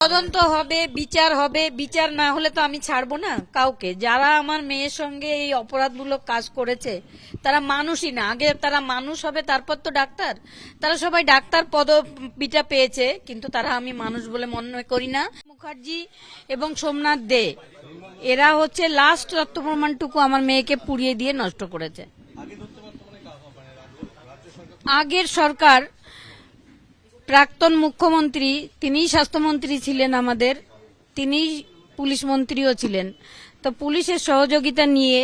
তদন্ত হবে, বিচার হবে। বিচার না হলে তো আমি ছাড়বো না কাউকে। যারা আমার মেয়ের সঙ্গে এই অপরাধমূলক কাজ করেছে তারা মানুষই না। আগে তারা মানুষ হবে, তারপর তো ডাক্তার। তারা সবাই ডাক্তার পদবিটা পেয়েছে, কিন্তু তারা আমি মানুষ বলে মনে করি না। মুখার্জি এবং সোমনাথ দে এরা হচ্ছে লাস্ট তথ্য প্রমাণটুকু আমার মেয়েকে পুড়িয়ে দিয়ে নষ্ট করেছে। আগের সরকার, প্রাক্তন মুখ্যমন্ত্রী, তিনিই স্বাস্থ্যমন্ত্রী ছিলেন আমাদের, তিনি পুলিশ মন্ত্রীও ছিলেন। তো পুলিশের সহযোগিতা নিয়ে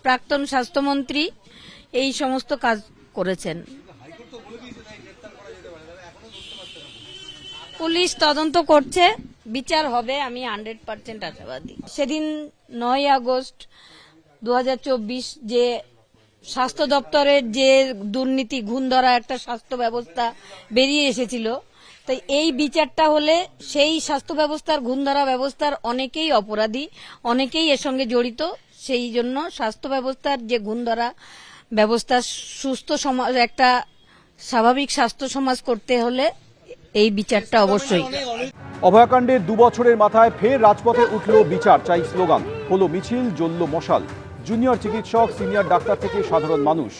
প্রাক্তন স্বাস্থ্যমন্ত্রী এই সমস্ত কাজ করেছেন। পুলিশ তদন্ত করছে, বিচার হবে, আমি 100% আশাবাদী। সেদিন 9 আগস্ট 2024 যে স্বাস্থ্য দপ্তরের যে দুর্নীতি, ঘুণ ধরা একটা স্বাস্থ্য ব্যবস্থা বেরিয়ে এসেছিল, তাই এই বিচারটা হলে সেই স্বাস্থ্য ব্যবস্থার, ঘুণ ধরা ব্যবস্থার অনেকেই অপরাধী, অনেকেই এর সঙ্গে জড়িত। সেই জন্য স্বাস্থ্য ব্যবস্থার যে ঘুণ ধরা ব্যবস্থা, সুস্থ সমাজ, একটা স্বাভাবিক স্বাস্থ্য সমাজ করতে হলে এই বিচারটা অবশ্যই। অভয়াকাণ্ডের 2 বছরের মাথায় ফের রাজপথে উঠল বিচার চাই স্লোগান, হলো মিছিল, জ্বলল মশাল। জুনিয়র চিকিৎসক, সিনিয়র ডাক্তার থেকে সাধারণ মানুষ।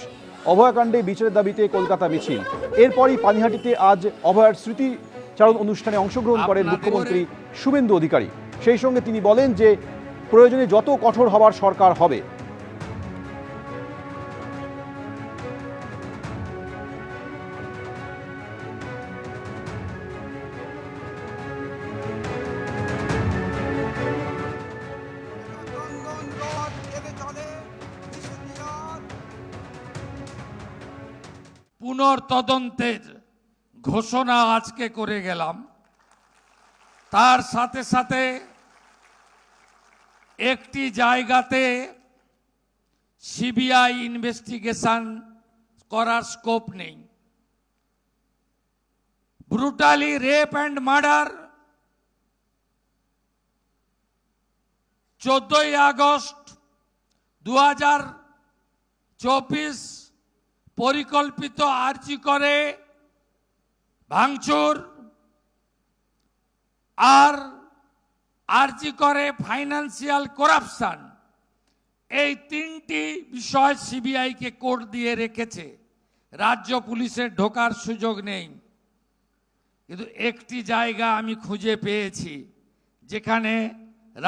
অভয়াকাণ্ডে বিচারের দাবিতে কলকাতা মিছিল। এরপরই পানিহাটিতে আজ অভয়ার স্মৃতিচারণ অনুষ্ঠানে অংশগ্রহণ করেন মুখ্যমন্ত্রী শুভেন্দু অধিকারী। সেই সঙ্গে তিনি বলেন যে প্রয়োজনে যত কঠোর হবার সরকার হবে। পুনর্তদন্তের ঘোষণা আজকে করে গেলাম। তার সাথে সাথে একটি জায়গাতে সিবিআই ইনভেস্টিগেশন করার স্কোপ নেই। Brutally rape and murder 14 August 2024 পরিকল্পিত আরজি করে ভাঙচুর আর আরজি করে ফাইন্যান্সিয়াল করাপশন, এই তিনটি বিষয় সিবিআইকে কোর্ট দিয়ে রেখেছে। রাজ্য পুলিশের ঢোকার সুযোগ নেই। কিন্তু একটি জায়গা আমি খুঁজে পেয়েছি যেখানে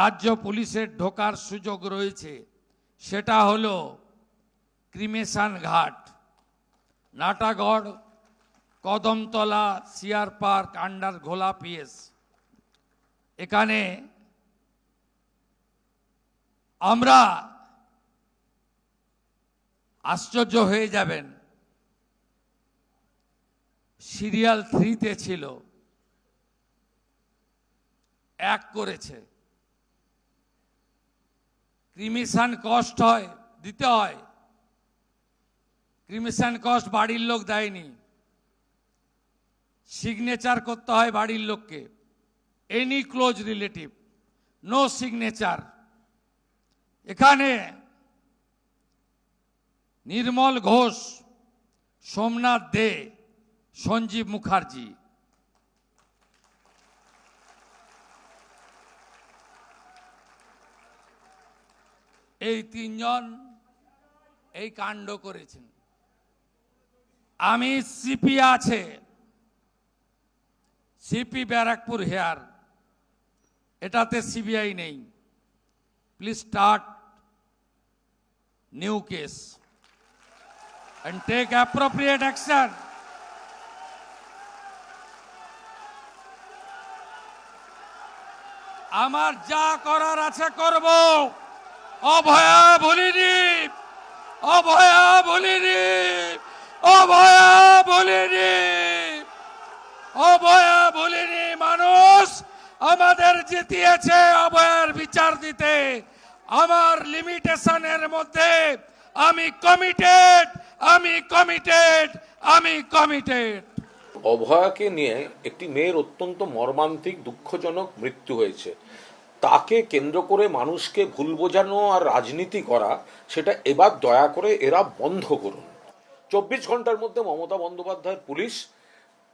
রাজ্য পুলিশের ঢোকার সুযোগ রয়েছে, সেটা হলো ক্রিমেশন ঘাট, Natagarh, Kadamtala, CR park, under ঘোলা পিএস। এখানে আমরা আশ্চর্য হয়ে যাবেন, সিরিয়াল 3-তে ছিল, 1 করেছে। ক্রিমিশন কস্ট দিতে হয়, ক্রিমিশন কস্ট বাড়ির লোক দেয়নি, সিগনেচার করতে হয় বাড়ির লোককে, any close relative, no signature. এখানে নির্মল ঘোষ, সোমনাথ দে, সঞ্জীব মুখার্জি, এই 3 জন এই কাণ্ড করেছেন। আমি সিপি আছে, সিপি ব্যারাকপুর হেয়ার, এটাতে সিবিআই নেই। Please start new case and take appropriate action. আমার যা করার আছে করব। অভয়া বলিনি, অভয়া বলিনি, অভয়া বলিনি, অভয়া বলিনি। মানুষ আমাদের জিতিয়েছে অভয়ার বিচার দিতে। আমার লিমিটেশনের মধ্যে আমি কমিটেড, আমি কমিটেড, আমি কমিটেড। অভয়াকে নিয়ে একটি মেয়ের অত্যন্ত মর্মান্তিক, দুঃখজনক মৃত্যু হয়েছে। তাকে কেন্দ্র করে মানুষকে ভুল বোঝানো আর রাজনীতি করা, সেটা এবার দয়া করে এরা বন্ধ করুন। 24 ঘন্টার মধ্যে মমতা বন্দ্যোপাধ্যায়ের পুলিশ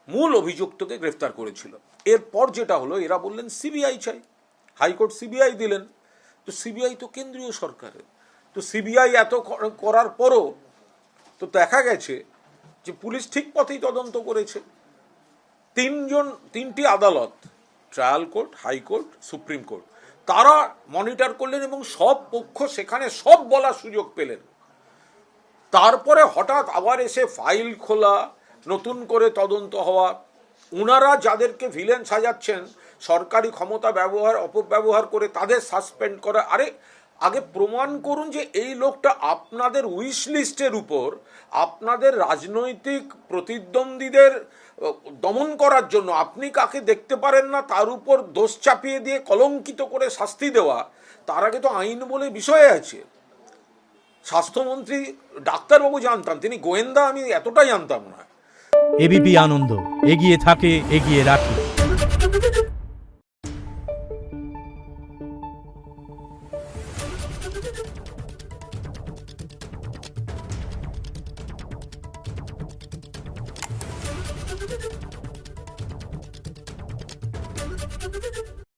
মূল অভিযুক্তকে গ্রেফতার করেছিল। এরপর যেটা হলো, এরা বললেন সিবিআই চাই, হাইকোর্ট সিবিআই দিলেন। তো সিবিআই তো কেন্দ্রীয় সরকারের, তো সিবিআই এত করার পরও তো দেখা গেছে যে পুলিশ ঠিক পথেই তদন্ত করেছে। তিনটি আদালত, trial court, high court, supreme court, তারা মনিটর করলেন এবং সব পক্ষ সেখানে সব বলার সুযোগ পেলেন। তারপরে হঠাৎ আবার এসে ফাইল খোলা, নতুন করে তদন্ত হওয়া, ওনারা যাদেরকে ভিলেন সাজাচ্ছেন সরকারি ক্ষমতা অপব্যবহার করে তাদের সাসপেন্ড করা। আরে আগে প্রমাণ করুন যে এই লোকটা আপনাদের উইশ লিস্টের উপর, আপনাদের রাজনৈতিক প্রতিদ্বন্দ্বীদের দমন করার জন্য আপনি কাকে দেখতে পারেন না তার উপর দোষ চাপিয়ে দিয়ে কলঙ্কিত করে শাস্তি দেওয়া, তার আগে তো আইন বলে বিষয় আছে। স্বাস্থ্যমন্ত্রী ডাক্তারবাবু জানতাম, তিনি গোয়েন্দা আমি এতটাই জানতাম না। এবিপি আনন্দ এগিয়ে থাকে, এগিয়ে রাখে।